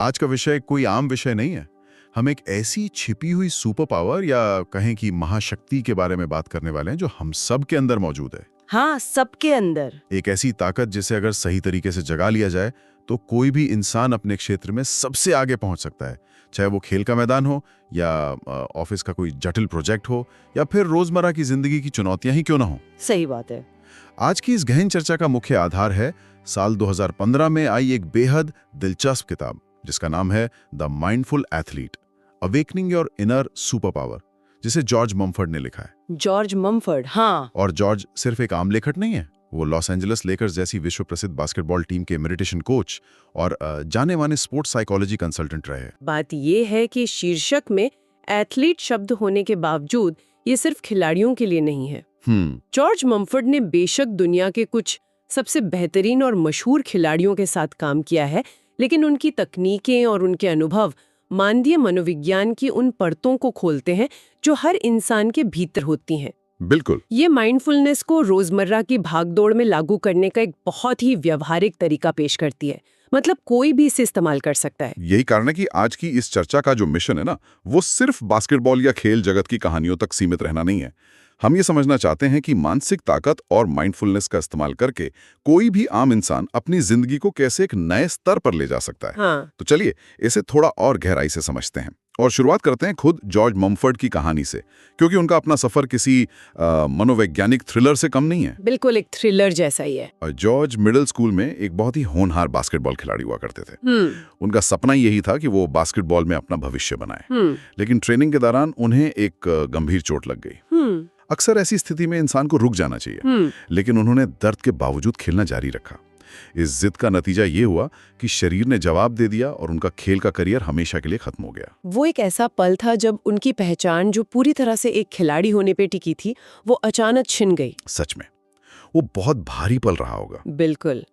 आज का विषय कोई आम विषय नहीं है। हम एक ऐसी छिपी हुई सुपर पावर या कहें कि महाशक्ति के बारे में बात करने वाले हैं जो हम सब के अंदर मौजूद है। हाँ, सबके अंदर। एक ऐसी ताकत जिसे अगर सही तरीके से जगा लिया जाए तो कोई भी इंसान अपने क्षेत्र में सबसे आगे पहुंच सकता है, चाहे वो खेल का मैदान हो या ऑफिस का कोई जटिल प्रोजेक्ट हो या फिर रोजमर्रा की जिंदगी की चुनौतियां ही क्यों ना हो। सही बात है। आज की इस गहन चर्चा का मुख्य आधार है साल 2015 में आई एक बेहद दिलचस्प किताब जिसका नाम है the mindful athlete, awakening your inner super power, जिसे जॉर्ज मम्फर्ड ने लिखा है। जॉर्ज मम्फर्ड, हाँ। और जॉर्ज सिर्फ एक आम लेखक नहीं है, वो लॉस एंजलिस लेकर्स जैसी विश्व प्रसिद्ध बास्केटबॉल टीम के मेडिटेशन कोच और जाने माने स्पोर्ट्स साइकोलॉजी कंसल्टेंट रहे। बात ये है कि शीर्षक में एथलीट शब्द होने के बावजूद ये सिर्फ खिलाड़ियों के लिए नहीं है। जॉर्ज मम्फर्ड ने बेशक दुनिया के कुछ सबसे बेहतरीन और मशहूर खिलाड़ियों के साथ काम किया है, लेकिन उनकी तकनीकें और उनके अनुभव मानवीय मनोविज्ञान की उन परतों को खोलते हैं जो हर इंसान के भीतर होती हैं। बिल्कुल। ये माइंडफुलनेस को रोजमर्रा की भागदौड़ में लागू करने का एक बहुत ही व्यवहारिक तरीका पेश करती है। मतलब कोई भी इसे इस्तेमाल कर सकता है। यही कारण है कि आज की इस चर्चा का जो मिशन है ना, वो सिर्फ बास्केटबॉल या खेल जगत की कहानियों तक सीमित रहना नहीं है। हम ये समझना चाहते हैं कि मानसिक ताकत और माइंडफुलनेस का इस्तेमाल करके कोई भी आम इंसान अपनी जिंदगी को कैसे एक नए स्तर पर ले जा सकता है। हाँ। तो चलिए इसे थोड़ा और गहराई से समझते हैं और शुरुआत करते हैं खुद जॉर्ज मम्फर्ड की कहानी से, क्योंकि उनका अपना सफर किसी मनोवैज्ञानिक थ्रिलर से कम नहीं है। बिल्कुल एक थ्रिलर जैसा ही है। और जॉर्ज मिडिल स्कूल में एक बहुत ही होनहार बास्केटबॉल खिलाड़ी हुआ करते थे। उनका सपना यही था कि वो बास्केटबॉल में अपना भविष्य बनाए, लेकिन ट्रेनिंग के दौरान उन्हें एक गंभीर चोट लग गई। अक्सर ऐसी स्थिति में इंसान को रुक जाना चाहिए, लेकिन उन्होंने दर्द के बावजूद खेलना जारी रखा। इस जिद का नतीजा ये हुआ कि शरीर ने जवाब दे दिया और उनका खेल का करियर हमेशा के लिए खत्म हो गया। वो एक ऐसा पल था जब उनकी पहचान, जो पूरी तरह से एक खिलाड़ी होने पे टिकी थी, वो अचानक छिन गई। सच में वो बहुत भारी पल रहा होगा। बिल्कुल।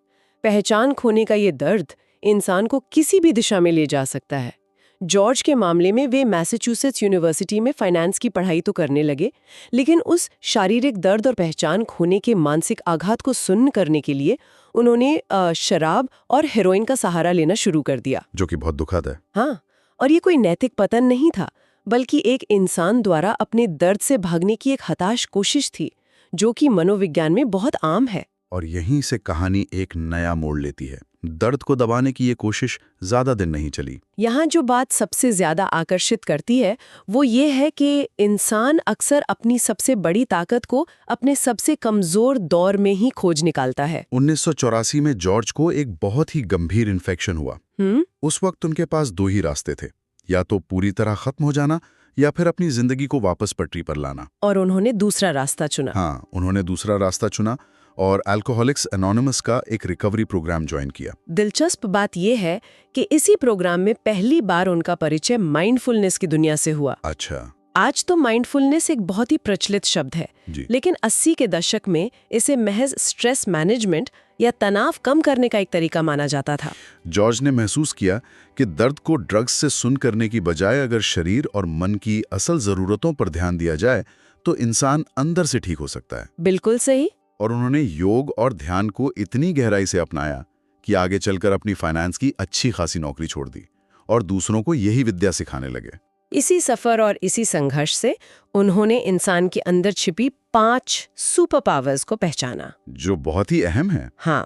पहचान खोने का ये दर्द इंसान को किसी भी दिशा में ले जा सकता है। जॉर्ज के मामले में वे मैसाचुसेट्स यूनिवर्सिटी में फाइनेंस की पढ़ाई तो करने लगे, लेकिन उस शारीरिक दर्द और पहचान खोने के मानसिक आघात को सुन्न करने के लिए उन्होंने शराब और हेरोइन का सहारा लेना शुरू कर दिया, जो कि बहुत दुखद है। हाँ, और ये कोई नैतिक पतन नहीं था, बल्कि एक इंसान द्वारा अपने दर्द से भागने की एक हताश कोशिश थी, जो कि मनोविज्ञान में बहुत आम है। और यहीं से कहानी एक नया मोड़ लेती है। दर्द को दबाने की ये कोशिश ज्यादा दिन नहीं चली। यहाँ जो बात सबसे ज्यादा आकर्षित करती है वो ये है कि इंसान अक्सर अपनी सबसे बड़ी ताकत को अपने सबसे कमजोर दौर में ही खोज निकालता है। 1984 में जॉर्ज को एक बहुत ही गंभीर इन्फेक्शन हुआ। उस वक्त उनके पास दो ही रास्ते थे, या तो पूरी तरह खत्म हो जाना या फिर अपनी जिंदगी को वापस पटरी पर लाना। और उन्होंने दूसरा रास्ता चुना। हाँ, उन्होंने दूसरा रास्ता चुना और अल्कोहलिक्स एनोनिमस का एक रिकवरी प्रोग्राम ज्वाइन किया। दिलचस्प बात यह है कि इसी प्रोग्राम में पहली बार उनका परिचय माइंडफुलनेस की दुनिया से हुआ। अच्छा। आज तो माइंडफुलनेस एक बहुत ही प्रचलित शब्द है, लेकिन 80 के दशक में इसे महज स्ट्रेस मैनेजमेंट या तनाव कम करने का एक तरीका माना जाता था। जॉर्ज ने महसूस किया कि दर्द को ड्रग्स से सुन करने की बजाय अगर शरीर और मन की असल जरूरतों पर ध्यान दिया जाए तो इंसान अंदर से ठीक हो सकता है। बिल्कुल सही। और उन्होंने योग और ध्यान को इतनी गहराई से अपनाया कि आगे चलकर अपनी फाइनेंस की अच्छी खासी नौकरी छोड़ दी और दूसरों को यही विद्या सिखाने लगे। इसी सफर और इसी संघर्ष से उन्होंने इंसान के अंदर छिपी 5 सुपर पावर्स को पहचाना, जो बहुत ही अहम है। हाँ,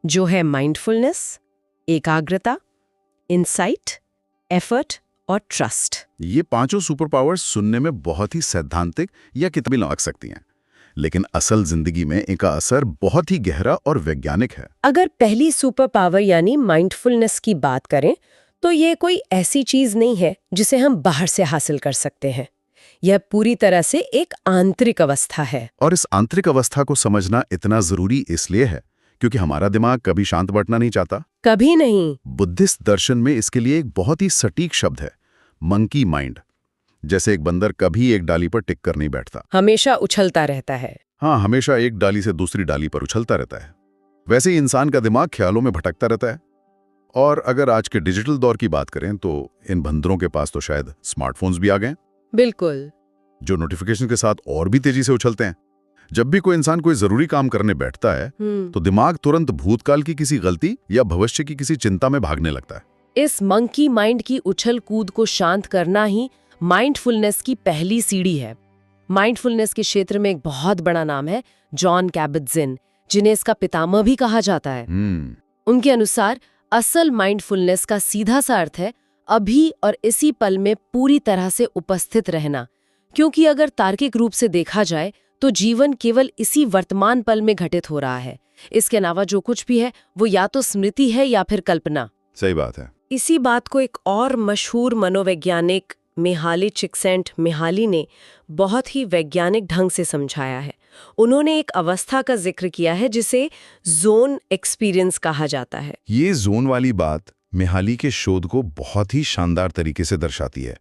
जो है माइंडफुलनेस, एकाग्रता, इंसाइट, एफर्ट और ट्रस्ट। ये पांचों सुपर पावर्स सुनने में बहुत ही सैद्धांतिक या किताबी लग सकती हैं, लेकिन असल जिंदगी में इनका असर बहुत ही गहरा और वैज्ञानिक है। अगर पहली सुपर पावर यानी माइंडफुलनेस की बात करें तो ये कोई ऐसी चीज नहीं है जिसे हम बाहर से हासिल कर सकते हैं। यह पूरी तरह से एक आंतरिक अवस्था है। और इस आंतरिक अवस्था को समझना इतना जरूरी इसलिए है क्योंकि हमारा दिमाग कभी शांत बैठना नहीं चाहता। कभी नहीं। बुद्धिस्ट दर्शन में इसके लिए एक बहुत ही सटीक शब्द है, मंकी माइंड। जैसे एक बंदर कभी एक डाली पर टिक कर नहीं बैठता, हमेशा उछलता रहता है। हाँ, हमेशा एक डाली से दूसरी डाली पर उछलता रहता है। वैसे ही इंसान का दिमाग ख्यालों में भटकता रहता है। और अगर आज के डिजिटल दौर की बात करें तो इन बंदरों के पास तो शायद स्मार्टफोन्स भी आ गए। बिल्कुल। जो नोटिफिकेशन के साथ और भी तेजी से उछलते हैं। जब भी कोई इंसान कोई जरूरी काम करने बैठता है तो दिमाग तुरंत भूतकाल की किसी गलती या भविष्य की किसी चिंता में भागने लगता है। इस मंकी माइंड की उछल कूद को शांत करना ही माइंडफुलनेस की पहली सीढ़ी है। माइंडफुलनेस के क्षेत्र में एक बहुत बड़ा नाम है जॉन कैबट-जिन, जिन्हें इसका पितामह भी कहा जाता है। उनके अनुसार असल माइंडफुलनेस का सीधा सा अर्थ है अभी और इसी पल में पूरी तरह से उपस्थित रहना, क्योंकि अगर तार्किक रूप से देखा जाए तो जीवन केवल इसी वर्तमान पल में घटित हो रहा है। इसके अलावा जो कुछ भी है वो या तो स्मृति है या फिर कल्पना। सही बात है। इसी बात को एक और मशहूर मनोवैज्ञानिक मिहाली चिक्सेंट-मिहाली ने बहुत ही वैज्ञानिक ढंग से समझाया है। उन्होंने एक अवस्था का जिक्र किया है जिसे जोन एक्सपीरियंस कहा जाता है। ये जोन वाली बात मिहाली के शोध को बहुत ही शानदार तरीके से दर्शाती है।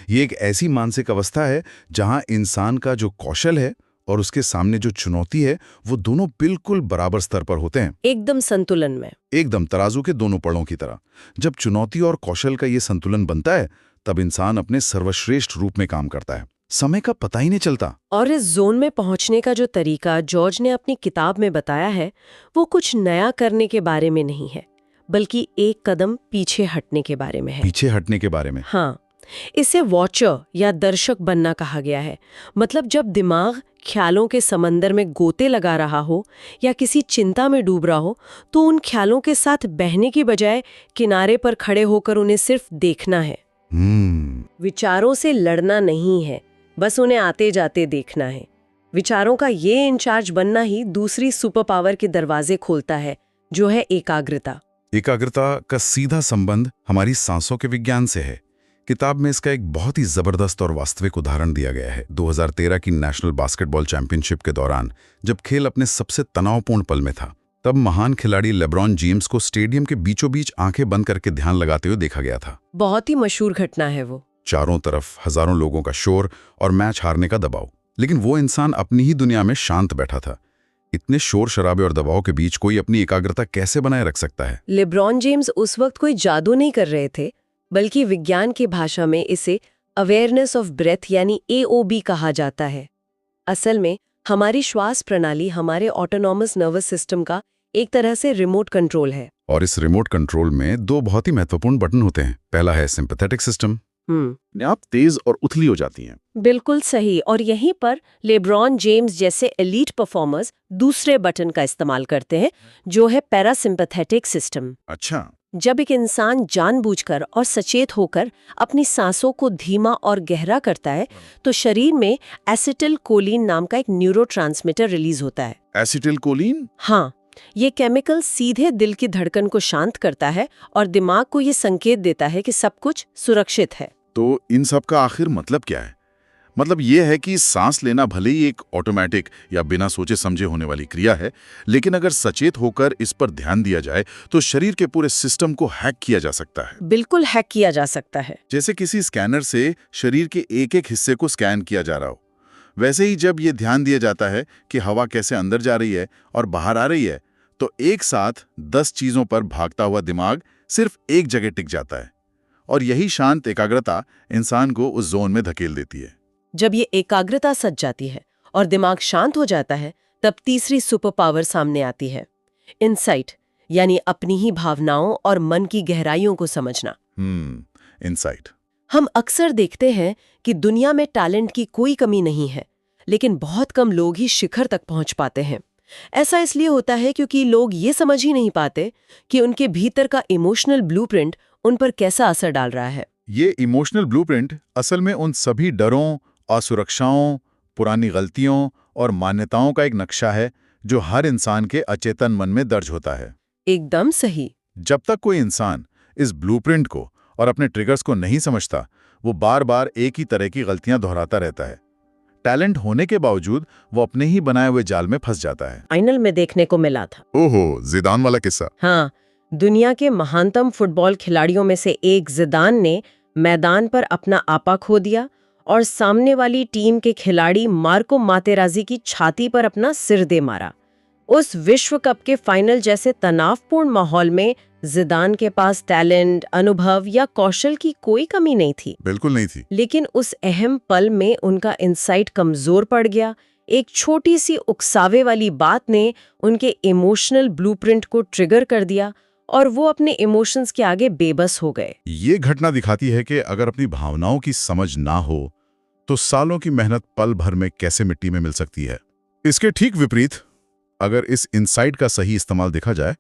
ये एक ऐसी मानसिक अवस्था है जहां इंसान का जो कौशल है और उसके सामने जो चुनौती है वो दोनों बिल्कुल बराबर स्तर पर होते हैं, एकदम संतुलन में, एकदम तराजू के दोनों पड़ों की तरह। जब चुनौती और कौशल का ये संतुलन बनता है तब इंसान अपने सर्वश्रेष्ठ रूप में काम करता है, समय का पता ही नहीं चलता। और इस जोन में पहुंचने का जो तरीका जॉर्ज ने अपनी किताब में बताया है वो कुछ नया करने के बारे में नहीं है, बल्कि एक कदम पीछे हटने के बारे में है। पीछे हटने के बारे में? हाँ, इसे वॉचर या दर्शक बनना कहा गया है। मतलब जब दिमाग ख्यालों के समंदर में गोते लगा रहा हो या किसी चिंता में डूब रहा हो तो उन ख्यालों के साथ बहने की बजाय किनारे पर खड़े होकर उन्हें सिर्फ देखना है। विचारों से लड़ना नहीं है, बस उन्हें आते जाते देखना है। विचारों का ये इंचार्ज बनना ही दूसरी सुपर पावर के दरवाजे खोलता है, जो है एकाग्रता। एकाग्रता का सीधा संबंध हमारी सांसों के विज्ञान से है। किताब में इसका एक बहुत ही जबरदस्त और वास्तविक उदाहरण दिया गया है। 2013 की नेशनल बास्केटबॉल चैंपियनशिप के दौरान जब खेल अपने सबसे तनावपूर्ण पल में था, तब महान खिलाड़ी लेब्रॉन जेम्स को स्टेडियम के बीचों बीच आंखें बंद करके ध्यान लगाते हुए देखा गया था। बहुत ही मशहूर घटना है वो। चारों तरफ हजारों लोगों का शोर और मैच हारने का दबाव, लेकिन वो इंसान अपनी ही दुनिया में शांत बैठा था। इतने शोर शराबे और दबाव के बीच कोई अपनी एकाग्रता कैसे बनाए रख सकता है? लेब्रॉन जेम्स उस वक्त कोई जादू नहीं कर रहे थे, बल्कि विज्ञान की भाषा में इसे अवेयरनेस ऑफ ब्रेथ यानी AOB कहा जाता है। असल में हमारी श्वास प्रणाली हमारे ऑटोनॉमस नर्वस सिस्टम का एक तरह से रिमोट कंट्रोल है। और इस रिमोट कंट्रोल में दो बहुत ही महत्वपूर्ण बटन होते हैं। पहला है सिंपैथेटिक सिस्टम, आप तेज और उथली हो जाती हैं। बिल्कुल सही। और यहीं पर लेब्रॉन जेम्स जैसे एलीट परफॉर्मर्स दूसरे बटन का इस्तेमाल करते हैं, जो है पैरासिम्पैथेटिक सिस्टम। अच्छा। जब एक इंसान जानबूझकर और सचेत होकर अपनी सांसों को धीमा और गहरा करता है तो शरीर में एसिटिलकोलिन नाम का एक न्यूरोट्रांसमीटर रिलीज होता है। एसिटिलकोलिन? हाँ, ये केमिकल सीधे दिल की धड़कन को शांत करता है और दिमाग को ये संकेत देता है कि सब कुछ सुरक्षित है। तो इन सब का आखिर मतलब क्या है? मतलब ये है कि सांस लेना भले ही एक ऑटोमेटिक या बिना सोचे समझे होने वाली क्रिया है, लेकिन अगर सचेत होकर इस पर ध्यान दिया जाए तो शरीर के पूरे सिस्टम को हैक किया जा सकता है। बिल्कुल हैक किया जा सकता है। जैसे किसी स्कैनर से शरीर के एक एक हिस्से को स्कैन किया जा रहा हो, वैसे ही जब ये ध्यान दिया जाता है कि हवा कैसे अंदर जा रही है और बाहर आ रही है, तो एक साथ 10 चीजों पर भागता हुआ दिमाग सिर्फ एक जगह टिक जाता है। और यही शांत एकाग्रता इंसान को उस जोन में धकेल देती है। जब ये एकाग्रता सज जाती है और दिमाग शांत हो जाता है, तब तीसरी सुपर पावर सामने आती है, इनसाइट, यानी अपनी ही भावनाओं और मन की गहराइयों को समझना। इनसाइट। हम अक्सर देखते हैं कि दुनिया में टैलेंट की कोई कमी नहीं है, लेकिन बहुत कम लोग ही शिखर तक पहुंच पाते हैं। ऐसा इसलिए होता है क्योंकि लोग ये समझ ही नहीं पाते कि उनके भीतर का इमोशनल ब्लूप्रिंट उन पर कैसा असर डाल रहा है। ये इमोशनल ब्लूप्रिंट असल में उन सभी डरों, असुरक्षाओं, पुरानी गलतियों और मान्यताओं का एक नक्शा है जो हर इंसान के अचेतन मन में दर्ज होता है। एकदम सही। जब तक कोई इंसान इस ब्लूप्रिंट को और अपने ट्रिगर्स को नहीं समझता, वो बार बार एक ही तरह की गलतियां दोहराता रहता है। टैलेंट होने के बावजूद वो अपने ही बनाए हुए जाल में फंस जाता है। फाइनल में देखने को मिला था। ओहो, जिदान वाला किस्सा। हाँ, दुनिया के महानतम फुटबॉल खिलाड़ियों में से एक जिदान ने मैदान पर अपना आपा खो दिया और सामने वाली टीम के खिलाड़ी मार्को मातेराजी की छाती पर अपना सिर दे मारा। उस विश्व कप के फाइनल जैसे तनावपूर्ण माहौल में जिदान के पास टैलेंट, अनुभव या कौशल की कोई कमी नहीं थी। बिल्कुल नहीं थी। लेकिन उस अहम पल में उनका इंसाइट कमजोर पड़ गया। एक छोटी सी उकसावे वाली बात ने उनके इमोशनल ब्लूप्रिंट को ट्रिगर कर दिया और वो अपने इमोशंस के आगे बेबस हो गए। ये घटना दिखाती है कि अगर अपनी भावनाओं की समझ ना हो तो सालों की मेहनत पल भर में कैसे मिट्टी में मिल सकती है। इसके ठीक विपरीत, अगर इस इनसाइट का सही इस्तेमाल देखा जाए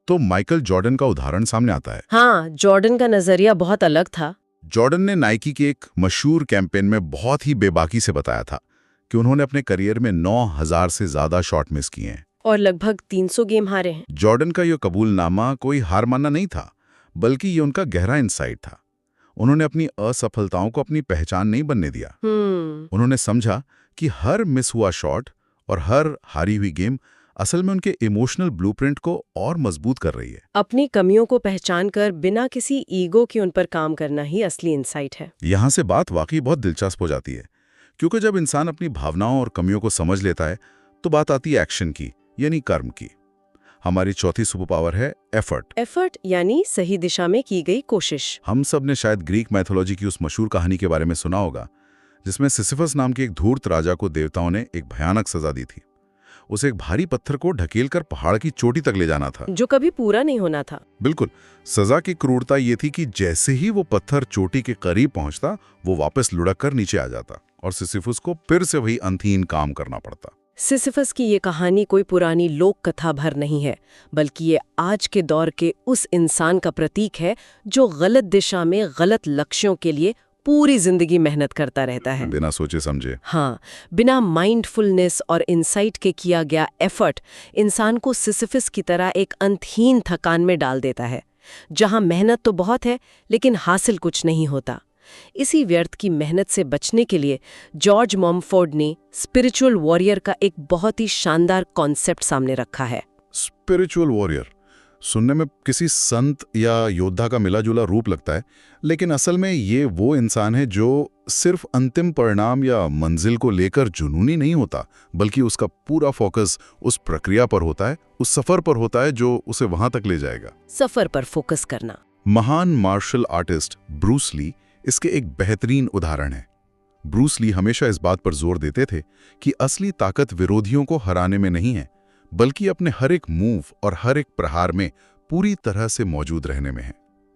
तो माइकल जॉर्डन का उदाहरण सामने आता है। हाँ, जॉर्डन का नजरिया बहुत अलग था। जॉर्डन ने नाइकी के एक मशहूर कैंपेन में बहुत ही बेबाकी से बताया था कि उन्होंने अपने करियर में 9000 से ज्यादा शॉट मिस किए हैं और लगभग 300 गेम हारे हैं। जॉर्डन का यह कबूलनामा कोई हार मानना नहीं था, बल्कि ये उनका गहरा इंसाइट था। उन्होंने अपनी असफलताओं को अपनी पहचान नहीं बनने दिया। उन्होंने समझा कि हर मिस हुआ शॉट और हर हारी हुई गेम असल में उनके इमोशनल ब्लूप्रिंट को और मजबूत कर रही है। अपनी कमियों को पहचान कर बिना किसी ईगो के उन पर काम करना ही असली इंसाइट है। यहाँ से बात वाकई बहुत दिलचस्प हो जाती है, क्योंकि जब इंसान अपनी भावनाओं और कमियों को समझ लेता है तो बात आती है एक्शन की, यानी कर्म की। हमारी चौथी सुपर पावर है एफर्ट। एफर्ट यानी सही दिशा में की गई कोशिश। हम सब ने शायद ग्रीक मैथोलॉजी की उस मशहूर कहानी के बारे में सुना होगा, जिसमें सिसिफस नाम के एक धूर्त राजा को देवताओं ने एक भयानक सजा दी थी। उसे एक भारी पत्थर को ढकेलकर पहाड़ की चोटी तक ले जाना था, जो कभी पूरा नहीं होना था। बिल्कुल। सजा की क्रूरता ये थी कि जैसे ही वो पत्थर चोटी के करीब पहुंचता, वो वापस लुढ़क कर नीचे आ जाता और सिसिफस को फिर से वही अंतहीन काम करना पड़ता। सिसिफस की ये कहानी कोई पुरानी लोक कथा भर नहीं है, बल्कि ये आज के दौर के उस इंसान का प्रतीक है जो गलत दिशा में गलत लक्ष्यों के लिए पूरी जिंदगी मेहनत करता रहता है, बिना सोचे समझे। हाँ, बिना माइंडफुलनेस और इंसाइट के किया गया एफर्ट इंसान को सिसिफस की तरह एक अंतहीन थकान में डाल देता है, जहां मेहनत तो बहुत है लेकिन हासिल कुछ नहीं होता। इसी व्यर्थ की मेहनत से बचने के लिए जॉर्ज मॉमफोर्ड ने स्पिरिचुअल वॉरियर का एक बहुत ही शानदार कॉन्सेप्ट सामने रखा है। स्पिरिचुअल वॉरियर सुनने में किसी संत या योद्धा का मिला जुला रूप लगता है, लेकिन असल में ये वो इंसान है जो सिर्फ अंतिम परिणाम या मंजिल को लेकर जुनूनी नहीं होता, बल्कि उसका पूरा फोकस उस प्रक्रिया पर होता है, उस सफर पर होता है जो उसे वहां तक ले जाएगा। सफर पर फोकस करना। महान मार्शल आर्टिस्ट ब्रूस ली इसके एक बेहतरीन उदाहरण है। ब्रूस ली हमेशा इस बात पर जोर देते थे कि असली ताकत विरोधियों को हराने में नहीं है, बल्कि अपने हर एक मूव और हर एक प्रहार में पूरी तरह से मौजूद रहने में है।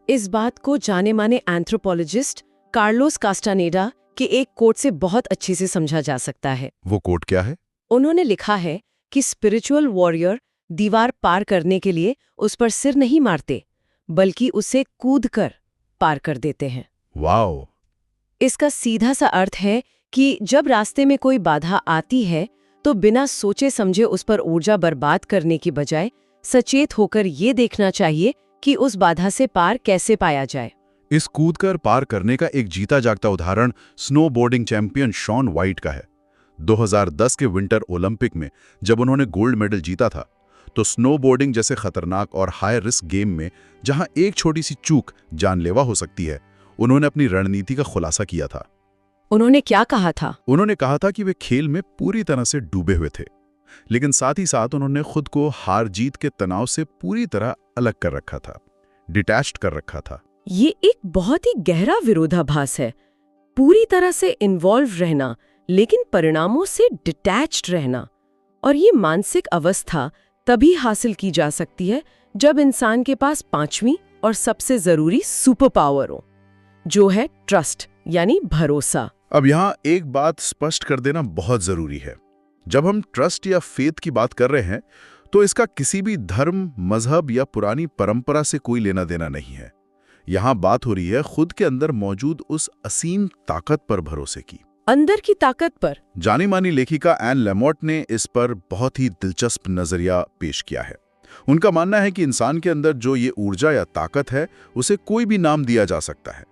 इस बात को जाने माने एंथ्रोपोलॉजिस्ट कार्लोस कास्टानेडा के एक कोट से बहुत अच्छे से समझा जा सकता है। वो कोट क्या है? उन्होंने लिखा है कि स्पिरिचुअल वॉरियर दीवार पार करने के लिए उस पर सिर नहीं मारते, बल्कि उसे कूदकर पार कर देते हैं। वाओ! इसका सीधा सा अर्थ है कि जब रास्ते में कोई बाधा आती है तो बिना सोचे समझे उस पर ऊर्जा बर्बाद करने की बजाय सचेत होकर ये देखना चाहिए कि उस बाधा से पार कैसे पाया जाए। इस कूदकर पार करने का एक जीता जागता उदाहरण स्नोबोर्डिंग चैंपियन शॉन वाइट का है। 2010 के विंटर ओलंपिक में जब उन्होंने गोल्ड मेडल जीता था, तो स्नोबोर्डिंग जैसे खतरनाक और हाई रिस्क गेम में जहां एक छोटी सी चूक जानलेवा हो सकती है, उन्होंने अपनी रणनीति का खुलासा किया था। उन्होंने क्या कहा था? उन्होंने कहा था कि वे खेल में पूरी तरह से डूबे हुए थे, लेकिन साथ ही साथ उन्होंने खुद को हार जीत के तनाव से पूरी तरह अलग कर रखा था, डिटैच्ड कर रखा था। ये एक बहुत ही गहरा विरोधाभास है। पूरी तरह से इन्वॉल्व रहना लेकिन परिणामों से डिटैच्ड रहना। और ये मानसिक अवस्था तभी हासिल की जा सकती है जब इंसान के पास पांचवी और सबसे जरूरी सुपर पावर हो, जो है ट्रस्ट यानी भरोसा। अब यहाँ एक बात स्पष्ट कर देना बहुत जरूरी है। जब हम ट्रस्ट या फेथ की बात कर रहे हैं तो इसका किसी भी धर्म, मजहब या पुरानी परंपरा से कोई लेना देना नहीं है। यहाँ बात हो रही है खुद के अंदर मौजूद उस असीम ताकत पर भरोसे की, अंदर की ताकत पर। जानी मानी लेखिका एन लेमोट ने इस पर बहुत ही दिलचस्प नजरिया पेश किया है। उनका मानना है कि इंसान के अंदर जो ये ऊर्जा या ताकत है, उसे कोई भी नाम दिया जा सकता है।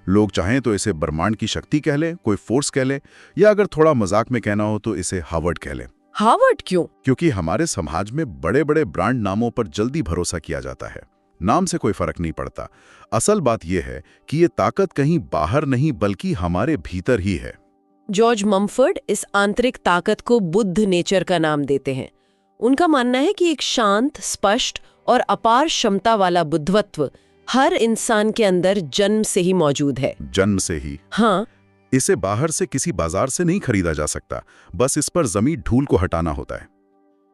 लोग चाहें तो इसे ब्रह्मांड की शक्ति कह लें, कोई फोर्स कह लें, या अगर थोड़ा मजाक में कहना हो तो इसे हावर्ड कह लें। हावर्ड क्यों? क्योंकि हमारे समाज में बड़े बड़े ब्रांड नामों पर जल्दी भरोसा किया जाता है। नाम से कोई फर्क नहीं पड़ता। असल बात यह है कि ये ताकत कहीं बाहर नहीं बल्कि हमारे भीतर ही है। जॉर्ज मम्फर्ड इस आंतरिक ताकत को बुद्ध नेचर का नाम देते हैं। उनका मानना है कि एक शांत, स्पष्ट और अपार क्षमता वाला बुद्धत्व हर इंसान के अंदर जन्म से ही मौजूद है। जन्म से ही? हाँ। इसे बाहर से किसी बाजार से नहीं खरीदा जा सकता, बस इस पर जमी धूल को हटाना होता है।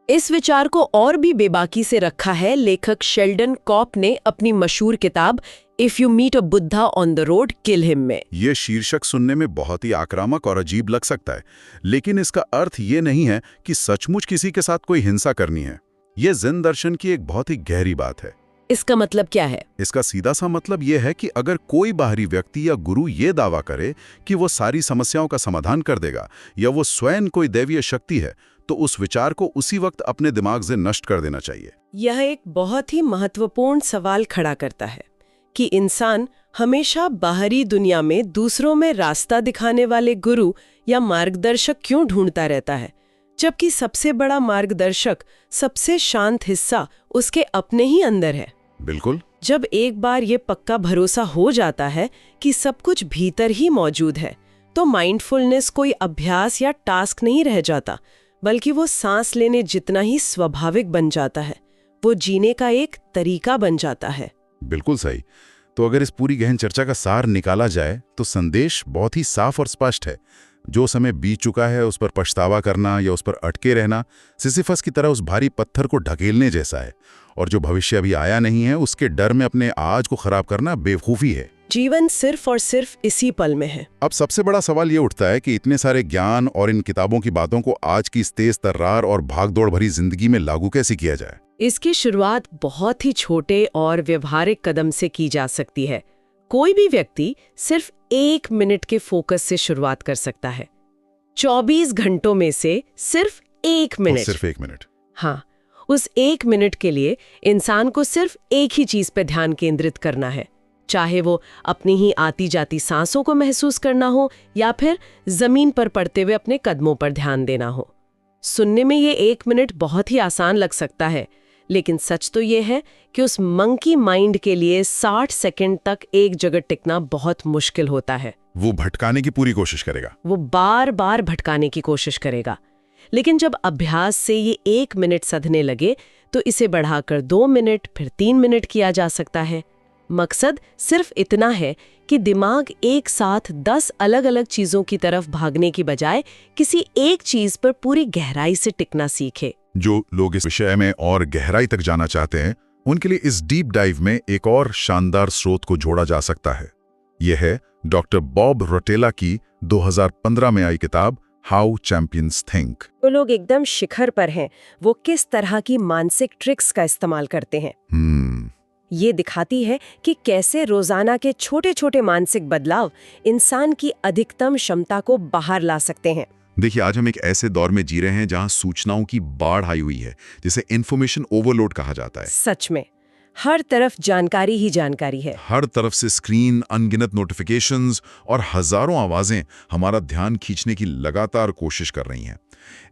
इस विचार को और भी बेबाकी से रखा है लेखक शेल्डन कॉप ने अपनी मशहूर किताब if you meet a Buddha on the road kill him में। ये शीर्षक सुनने में बहुत ही आक्रामक और अजीब लग सकता है, लेकिन इसका अर्थ ये नहीं है कि सचमुच किसी के साथ कोई हिंसा करनी है। ये ज़ेन दर्शन की एक बहुत ही गहरी बात है। इसका मतलब क्या है? इसका सीधा सा मतलब ये है कि अगर कोई बाहरी व्यक्ति या गुरु ये दावा करे कि वो सारी समस्याओं का समाधान कर देगा या वो स्वयं कोई दैवीय शक्ति है, तो उस विचार को उसी वक्त अपने दिमाग से नष्ट कर देना चाहिए। यह एक बहुत ही महत्वपूर्ण सवाल खड़ा करता है कि इंसान हमेशा बाहरी दुनिया में दूसरों में रास्ता दिखाने वाले गुरु या मार्गदर्शक क्यों ढूंढता रहता है, जबकि सबसे बड़ा मार्गदर्शक, सबसे शांत हिस्सा उसके अपने ही अंदर है। बिल्कुल। जब एक बार ये पक्का भरोसा हो जाता है कि सब कुछ भीतर ही मौजूद है, तो माइंडफुलनेस कोई अभ्यास या टास्क नहीं रह जाता, बल्कि वो सांस लेने जितना ही स्वाभाविक बन जाता है। वो जीने का एक तरीका बन जाता है। बिल्कुल सही। तो अगर इस पूरी गहन चर्चा का सार निकाला जाए तो संदेश बहुत ही साफ और स्पष्ट है। जो समय बीत चुका है उस पर पछतावा करना या उस पर अटके रहना सिसिफस की तरह उस भारी पत्थर को ढकेलने जैसा है, और जो भविष्य अभी आया नहीं है उसके डर में अपने आज को खराब करना बेवकूफ़ी है। जीवन सिर्फ और सिर्फ इसी पल में है। अब सबसे बड़ा सवाल ये उठता है कि इतने सारे ज्ञान और इन किताबों की बातों को आज की इस तेज तर्रार और भागदौड़ भरी जिंदगी में लागू कैसे किया जाए? इसकी शुरुआत बहुत ही छोटे और व्यवहारिक कदम से की जा सकती है। कोई भी व्यक्ति सिर्फ 1 मिनट के फोकस से शुरुआत कर सकता है। 24 घंटों में से सिर्फ 1 मिनट। सिर्फ 1 मिनट। हाँ, उस 1 मिनट के लिए इंसान को सिर्फ एक ही चीज पर ध्यान केंद्रित करना है, चाहे वो अपनी ही आती जाती सांसों को महसूस करना हो या फिर जमीन पर पड़ते हुए अपने कदमों पर ध्यान देना हो। सुनने में ये 1 मिनट बहुत ही आसान लग सकता है, लेकिन सच तो ये है कि उस मंकी माइंड के लिए 60 सेकंड तक एक जगह टिकना बहुत मुश्किल होता है। वो भटकाने की पूरी कोशिश करेगा। वो बार बार भटकाने की कोशिश करेगा। लेकिन जब अभ्यास से ये 1 मिनट सधने लगे तो इसे बढ़ाकर 2 मिनट, फिर 3 मिनट किया जा सकता है। मकसद सिर्फ इतना है कि दिमाग एक साथ 10 अलग अलग चीजों की तरफ भागने की बजाय किसी एक चीज पर पूरी गहराई से टिकना सीखे। जो लोग इस विषय में और गहराई तक जाना चाहते हैं उनके लिए इस डीप डाइव में एक और शानदार स्रोत को जोड़ा जा सकता है। यह है डॉक्टर बॉब रोटेला की 2015 में आई किताब हाउ चैंपियंस थिंक। वो लोग एकदम शिखर पर हैं, वो किस तरह की मानसिक ट्रिक्स का इस्तेमाल करते हैं। ये दिखाती है कि कैसे रोजाना के छोटे छोटे मानसिक बदलाव इंसान की अधिकतम क्षमता को बाहर ला सकते हैं। देखिए, आज हम एक ऐसे दौर में जी रहे हैं जहां सूचनाओं की बाढ़ आई हुई है, जिसे इन्फॉर्मेशन ओवरलोड कहा जाता है। सच में हर तरफ जानकारी ही जानकारी है। हर तरफ से स्क्रीन, अनगिनत नोटिफिकेशंस और हजारों आवाजें हमारा ध्यान खींचने की लगातार कोशिश कर रही हैं।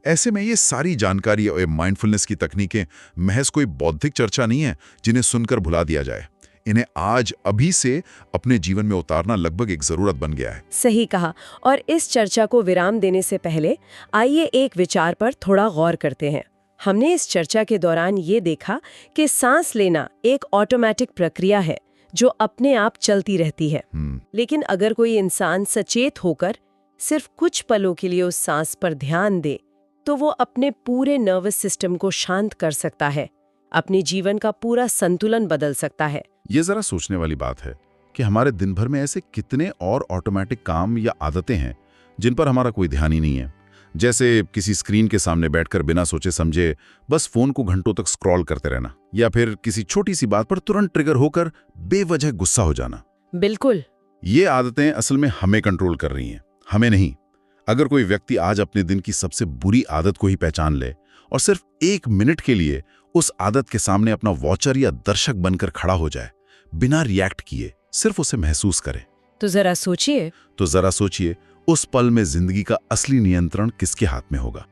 ऐसे में ये सारी जानकारी और माइंडफुलनेस की तकनीकें महज कोई बौद्धिक चर्चा नहीं है जिन्हें सुनकर भुला दिया जाए। इन्हें आज अभी से अपने जीवन में उतारना लगभग एक जरूरत बन गया है। सही कहा। और इस चर्चा को विराम देने से पहले आइए एक विचार पर थोड़ा गौर करते हैं। हमने इस चर्चा के दौरान ये देखा कि सांस लेना एक ऑटोमेटिक प्रक्रिया है जो अपने आप चलती रहती है। लेकिन अगर कोई इंसान सचेत होकर सिर्फ कुछ पलों के लिए उस सांस पर ध्यान दे, तो वो अपने पूरे नर्वस सिस्टम को शांत कर सकता है, अपने जीवन का पूरा संतुलन बदल सकता है। ये जरा सोचने वाली बात है कि हमारे दिन भर में ऐसे कितने और ऑटोमेटिक काम या आदतें हैं जिन पर हमारा कोई ध्यान ही नहीं है। जैसे किसी स्क्रीन के सामने बैठकर बिना सोचे समझे बस फोन को घंटों तक स्क्रॉल करते रहना, या फिर किसी छोटी सी बात पर तुरंत ट्रिगर होकर बेवजह गुस्सा हो जाना। बिल्कुल। ये आदतें असल में हमें कंट्रोल कर रही हैं, हमें नहीं। अगर कोई व्यक्ति आज अपने दिन की सबसे बुरी आदत को ही पहचान ले और सिर्फ 1 मिनट के लिए उस आदत के सामने अपना वॉचर या दर्शक बनकर खड़ा हो जाए, बिना रिएक्ट किए सिर्फ उसे महसूस करे, तो जरा सोचिए उस पल में जिंदगी का असली नियंत्रण किसके हाथ में होगा।